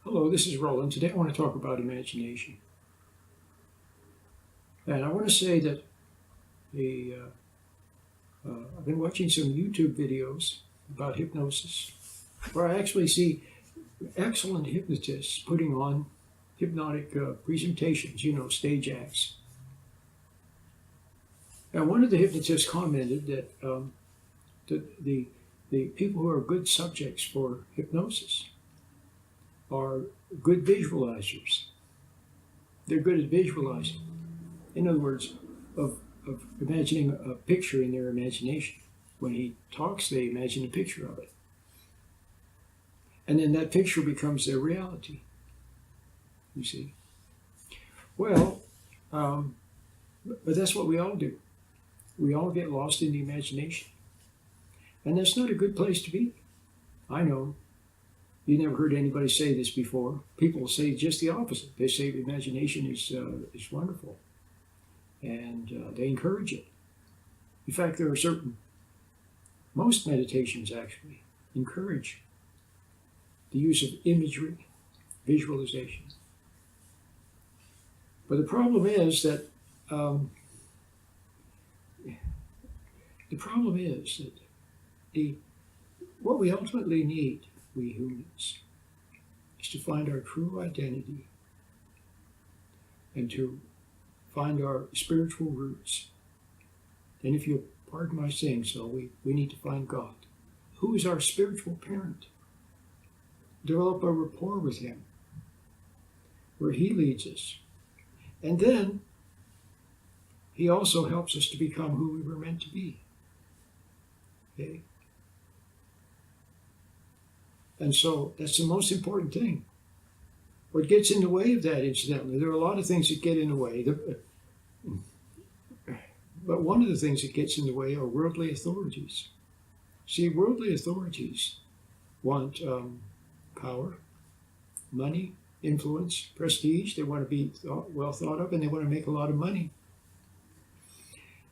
Hello, this is Roland. Today I want to talk about imagination. And I want to say that I've been watching some YouTube videos about hypnosis, where I actually see excellent hypnotists putting on hypnotic presentations, stage acts. And one of the hypnotists commented that the people who are good subjects for hypnosis are good visualizers. They're good at visualizing. In other words, of imagining a picture in their imagination. When he talks, they imagine a picture of it. And then that picture becomes their reality, you see. Well, but that's what we all do. We all get lost in the imagination. And that's not a good place to be. I know. You never heard anybody say this before. People say just the opposite. They say the imagination is wonderful. And they encourage it. In fact, there are most meditations actually encourage the use of imagery, visualization. But the problem is that what we ultimately need, we humans, is to find our true identity and to find our spiritual roots. And if you'll pardon my saying so, we need to find God, who is our spiritual parent. Develop a rapport with Him, where He leads us. And then He also helps us to become who we were meant to be. Okay? And so that's the most important thing. What gets in the way of that, incidentally, there are a lot of things that get in the way. But one of the things that gets in the way are worldly authorities. See, worldly authorities want power, money, influence, prestige. They want to be well thought of, and they want to make a lot of money.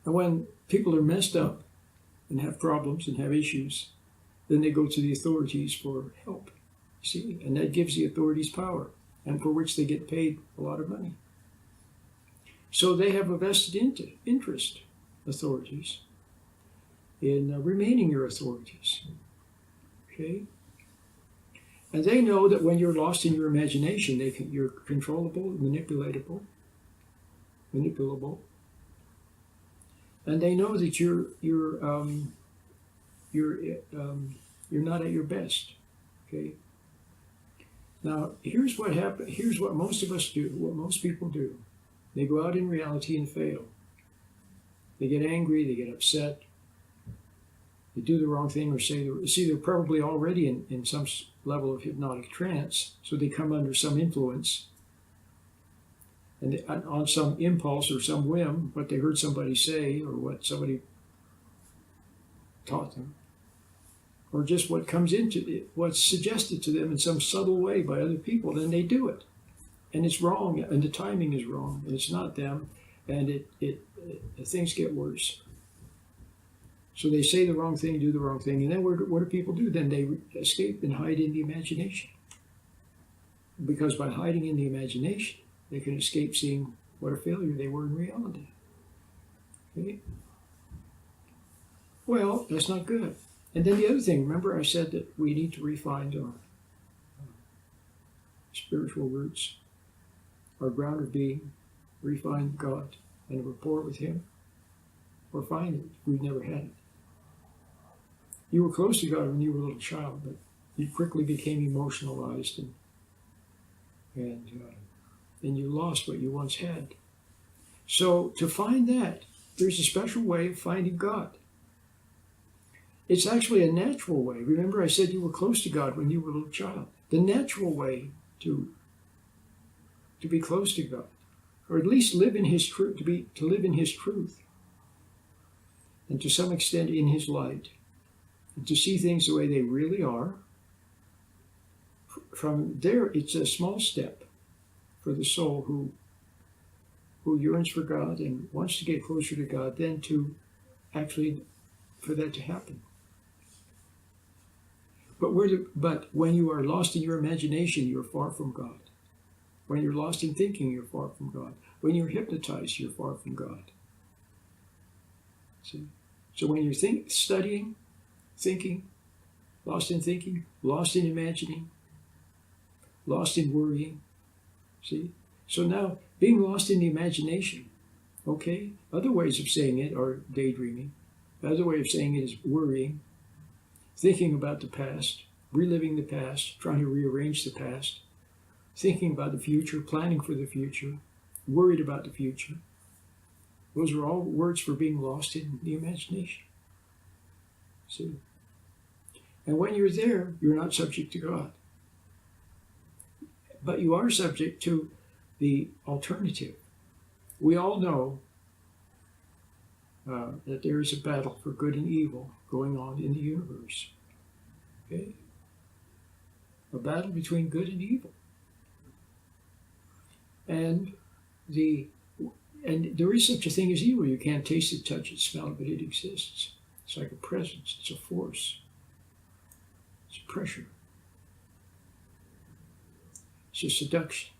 And when people are messed up and have problems and have issues, then they go to the authorities for help. See, and that gives the authorities power, and for which they get paid a lot of money. So they have a vested interest, authorities, in remaining your authorities. Okay? And they know that when you're lost in your imagination, you're controllable, manipulable. And they know that you're not at your best. Okay? Now, here's what happens. Here's what most of us do, what most people do. They go out in reality and fail. They get angry, they get upset, they do the wrong thing or see they're probably already in some level of hypnotic trance, so they come under some influence, and on some impulse or some whim, what they heard somebody say or what somebody taught them, or just what comes into it, what's suggested to them in some subtle way by other people, then they do it. And it's wrong, and the timing is wrong, and it's not them, and things get worse. So they say the wrong thing, do the wrong thing, and then what do people do? Then they escape and hide in the imagination. Because by hiding in the imagination, they can escape seeing what a failure they were in reality. Okay? Well, that's not good. And then the other thing, remember I said that we need to refine our spiritual roots, our ground of being, refine God and a rapport with Him, or find it. We've never had it. You were close to God when you were a little child, but you quickly became emotionalized and you lost what you once had. So to find that, there's a special way of finding God. It's actually a natural way. Remember I said you were close to God when you were a little child. The natural way to be close to God, or at least live in His truth, to live in His truth, and to some extent in His light, and to see things the way they really are. From there, it's a small step for the soul who yearns for God and wants to get closer to God, then to actually for that to happen. But when you are lost in your imagination, you're far from God. When you're lost in thinking, you're far from God. When you're hypnotized, you're far from God. See? So when you're studying, thinking, lost in thinking, lost in imagining, lost in worrying, see? So now, being lost in the imagination, okay? Other ways of saying it are daydreaming. Another way of saying it is worrying, thinking about the past, reliving the past, trying to rearrange the past, thinking about the future, planning for the future, worried about the future. Those are all words for being lost in the imagination. See? And when you're there, you're not subject to God. But you are subject to the alternative. We all know that there is a battle for good and evil going on in the universe. Okay? A battle between good and evil. And there is such a thing as evil. You can't taste it, touch it, smell it, but it exists. It's like a presence. It's a force. It's a pressure. It's a seduction.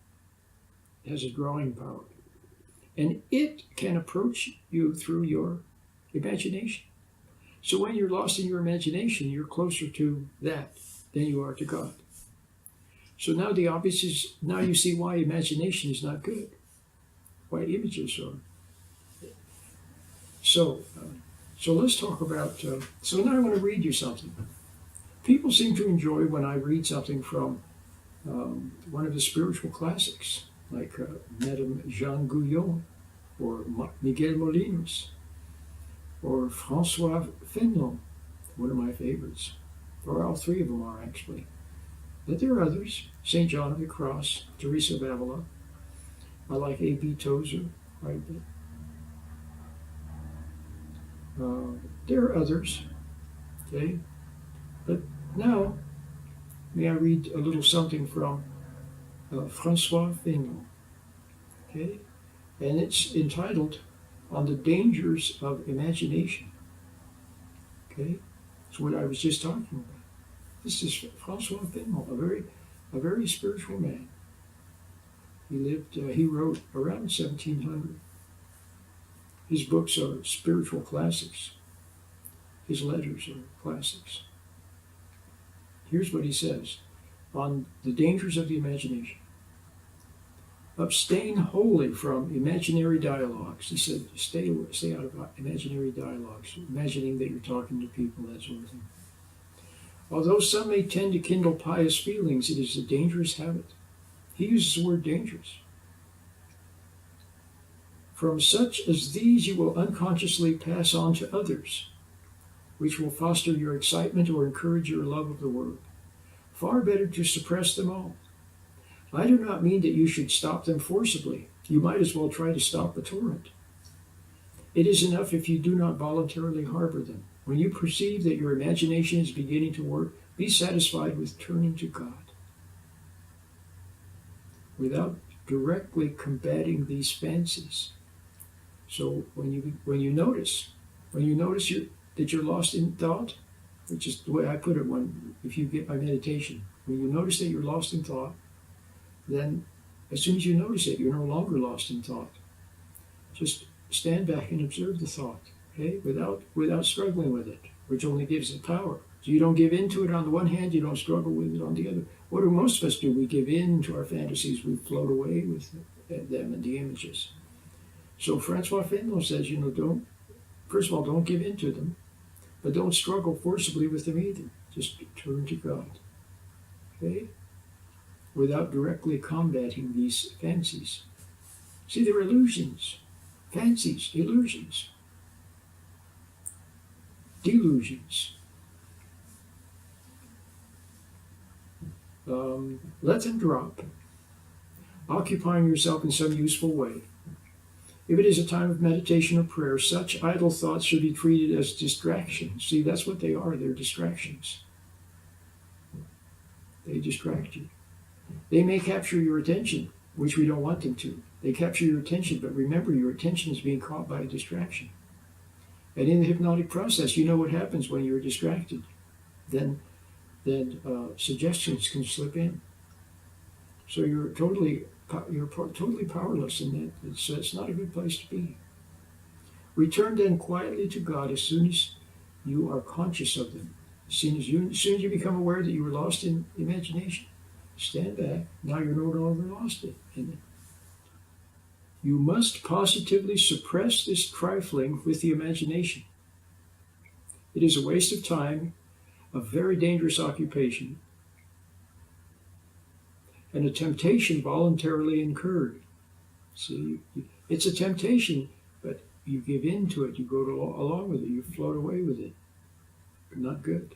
It has a drawing power. And it can approach you through your imagination. So when you're lost in your imagination, you're closer to that than you are to God. So now the obvious is, now you see why imagination is not good. Why images are. So let's talk about, so now I want to read you something. People seem to enjoy when I read something from one of the spiritual classics, like Madame Jean Gouillon, or Miguel Molinos, or Francois Fenelon, one of my favorites, or all three of them are actually. But there are others, St. John of the Cross, Teresa of Avila. I like A.B. Tozer quite a bit. There are others, okay? But now, may I read a little something from Francois Fenelon, okay? And it's entitled, On the Dangers of Imagination, okay? It's what I was just talking about. This is Francois Fenelon, a very spiritual man. He wrote around 1700. His books are spiritual classics. His letters are classics. Here's what he says on the dangers of the imagination. Abstain wholly from imaginary dialogues. He said, stay out of imaginary dialogues, imagining that you're talking to people, that sort of thing. Although some may tend to kindle pious feelings, it is a dangerous habit. He uses the word dangerous. From such as these you will unconsciously pass on to others, which will foster your excitement or encourage your love of the world. Far better to suppress them all. I do not mean that you should stop them forcibly. You might as well try to stop the torrent. It is enough if you do not voluntarily harbor them. When you perceive that your imagination is beginning to work, be satisfied with turning to God. Without directly combating these fancies. So when you notice that you're lost in thought, which is the way I put it if you get my meditation, when you notice that you're lost in thought, then as soon as you notice it, you're no longer lost in thought. Just stand back and observe the thought, okay, without struggling with it, which only gives it power. So you don't give in to it on the one hand, you don't struggle with it on the other. What do most of us do? We give in to our fantasies, we float away with them and the images. So Francois Fenelon says, first of all, don't give in to them, but don't struggle forcibly with them either. Just turn to God, okay? Without directly combating these fancies. See, they're illusions, fancies, illusions, delusions. Let them drop, occupying yourself in some useful way. If it is a time of meditation or prayer, such idle thoughts should be treated as distractions. See, that's what they are. They're distractions. They distract you. They may capture your attention, which we don't want them to. They capture your attention, but remember, your attention is being caught by a distraction. And in the hypnotic process, you know what happens when you're distracted. Then then suggestions can slip in. So you're totally powerless, and it's not a good place to be. Return then quietly to God as soon as you are conscious of them. As soon as you become aware that you were lost in imagination, stand back. Now you're no longer lost in it. You must positively suppress this trifling with the imagination. It is a waste of time, a very dangerous occupation, and a temptation voluntarily incurred. See, it's a temptation, but you give in to it. You go along with it. You float away with it. Not good.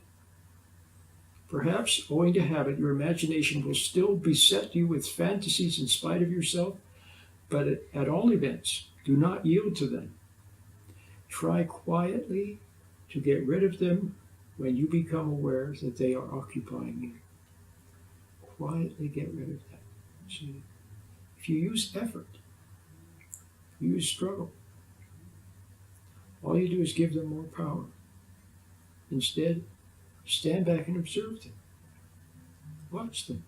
Perhaps, owing to habit, your imagination will still beset you with fantasies in spite of yourself, but at all events, do not yield to them. Try quietly to get rid of them when you become aware that they are occupying you. Quietly get rid of them. See, if you use effort, you use struggle, all you do is give them more power. Instead, stand back and observe them. Watch them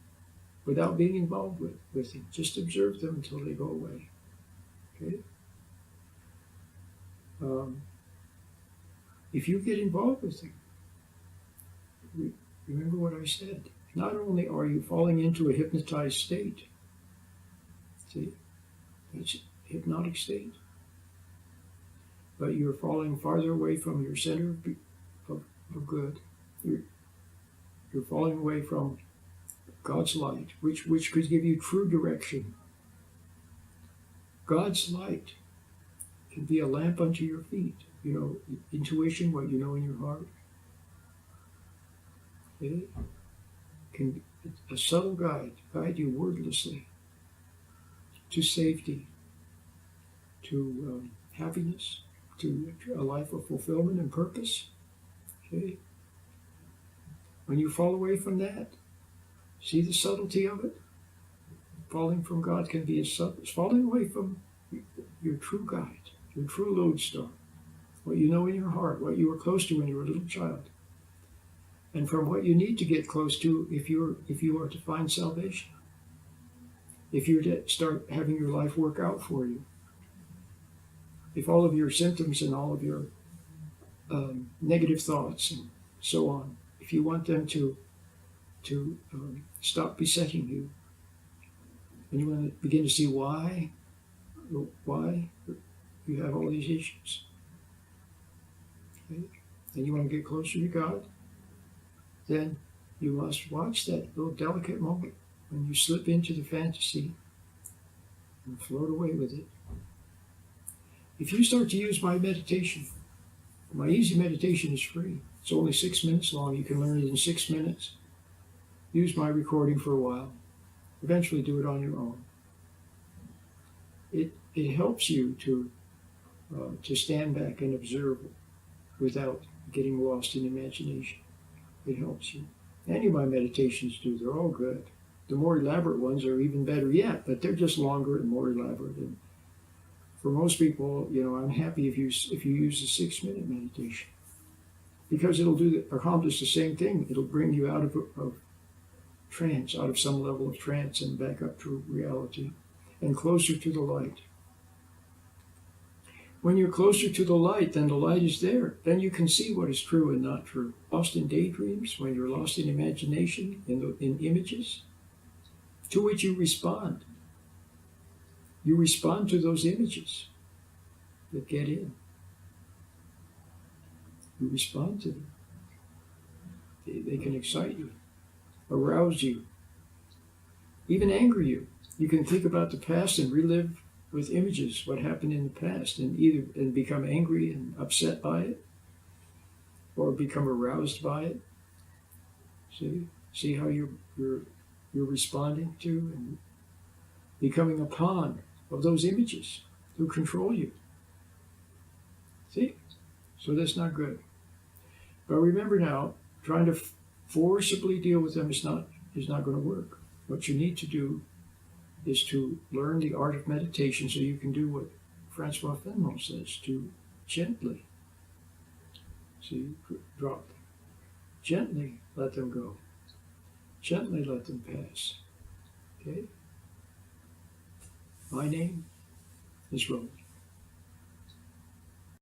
without being involved with them. Just observe them until they go away. Okay? If you get involved with them, remember what I said. Not only are you falling into a hypnotized state, see, that's a hypnotic state, but you're falling farther away from your center of good. You're falling away from God's light, which could give you true direction. God's light can be a lamp unto your feet. You know, intuition, what you know in your heart. It can a subtle guide you wordlessly to safety, to happiness, to a life of fulfillment and purpose. Okay? When you fall away from that, see the subtlety of it? Falling from God can be as subtle as falling away from your true guide, your true lodestar, what you know in your heart, what you were close to when you were a little child, and from what you need to get close to if you are to find salvation, if you're to start having your life work out for you, if all of your symptoms and all of your negative thoughts and so on, if you want them to stop besetting you, and you want to begin to see why you have all these issues, okay? And you want to get closer to God, then you must watch that little delicate moment when you slip into the fantasy and float away with it. If you start to use my meditation, my easy meditation is free. It's only 6 minutes long. You can learn it in 6 minutes. Use my recording for a while. Eventually do it on your own. It helps you to stand back and observe without getting lost in imagination. It helps you. Any of my meditations do. They're all good. The more elaborate ones are even better yet, but they're just longer and more elaborate. And for most people, I'm happy if you use a 6-minute meditation, because it'll accomplish the same thing. It'll bring you out of trance, out of some level of trance, and back up to reality and closer to the light. When you're closer to the light, then the light is there. Then you can see what is true and not true. Lost in daydreams, when you're lost in imagination, in images, to which you respond. You respond to those images that get in. You respond to them. They can excite you, arouse you, even anger you. You can think about the past and relive with images what happened in the past, and become angry and upset by it, or become aroused by it. See how you're responding to and becoming a pawn of those images who control you. See? So that's not good. But remember now, trying to forcibly deal with them is not going to work. What you need to do is to learn the art of meditation so you can do what Francois Fenelon says, to gently, drop them. Gently let them go. Gently let them pass. Okay? My name is Roland.